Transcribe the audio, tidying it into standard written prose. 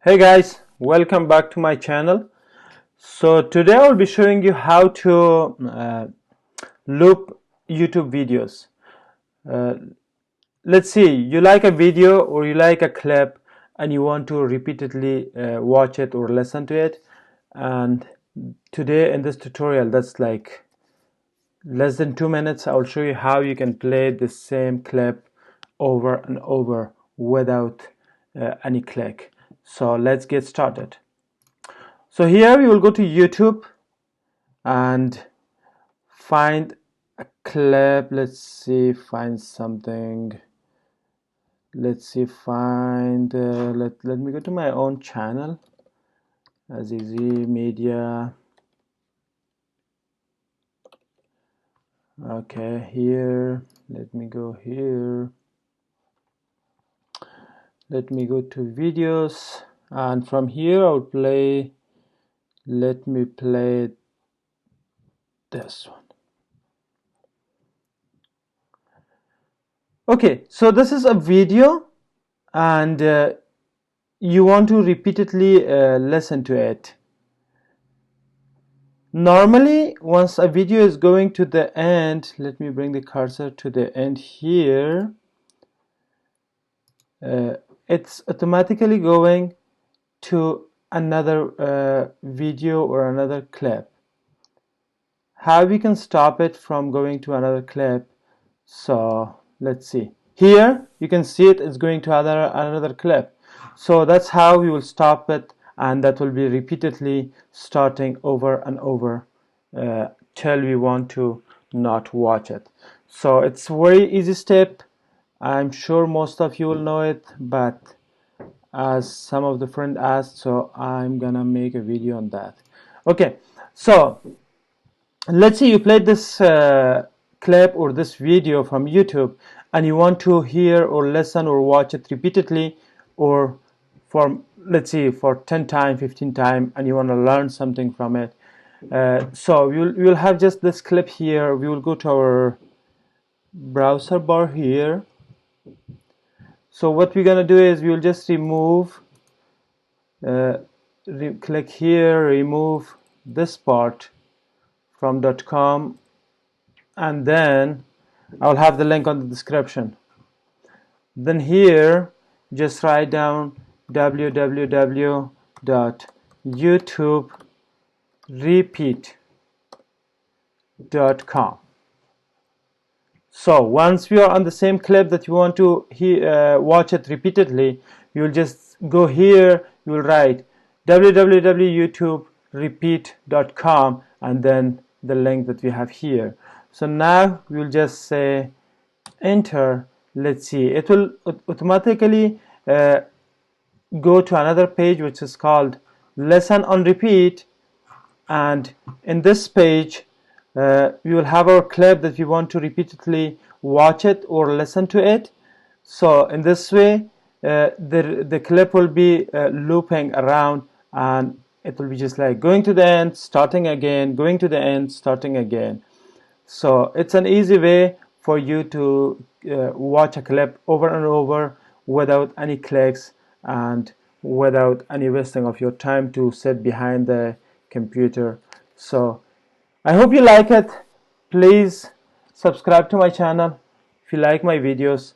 Hey guys, welcome back to my channel. So today I will be showing you how to loop YouTube videos. Uh, let's see, you like a video or you like a clip and you want to repeatedly watch it or listen to it. And today in this tutorial, that's like less than 2 minutes, I will show you how you can play the same clip over and over without any click. So let's get started. So here we will go to YouTube and find a clip. Let's see, find something. Let's see, find let me go to my own channel, Aziz Media. Okay, here, let me go here. Let me go to videos, and from here I'll play, let me play this one. Okay, so this is a video and you want to repeatedly listen to it. Normally, once a video is going to the end, let me bring the cursor to the end here, it's automatically going to another video or another clip. How we can stop it from going to another clip? So let's see. Here you can see it's going to another clip. So that's how we will stop it, and that will be repeatedly starting over and over till we want to not watch it. So it's a very easy step. I'm sure most of you will know it, but as some of the friends asked, so I'm gonna make a video on that. Okay, so let's say you played this clip or this video from YouTube and you want to hear or listen or watch it repeatedly, or for, let's see, for 10 times, 15 times, and you want to learn something from it. So you'll have just this clip here. We will go to our browser bar here. So what we're gonna do is we will just remove, click here, remove this part from .com, and then I'll have the link on the description. Then here just write down www.youtuberepeat.com. So once we are on the same clip that you want to watch it repeatedly, you'll just go here, you'll write www.youtuberepeat.com and then the link that we have here. So now we'll just say enter. Let's see, it will automatically go to another page which is called lesson on repeat, and in this page we will have our clip that we want to repeatedly watch it or listen to it. So in this way the clip will be looping around, and it will be just like going to the end, starting again, going to the end, starting again. So it's an easy way for you to watch a clip over and over without any clicks and without any wasting of your time to sit behind the computer. So I hope you like it. Please subscribe to my channel if you like my videos,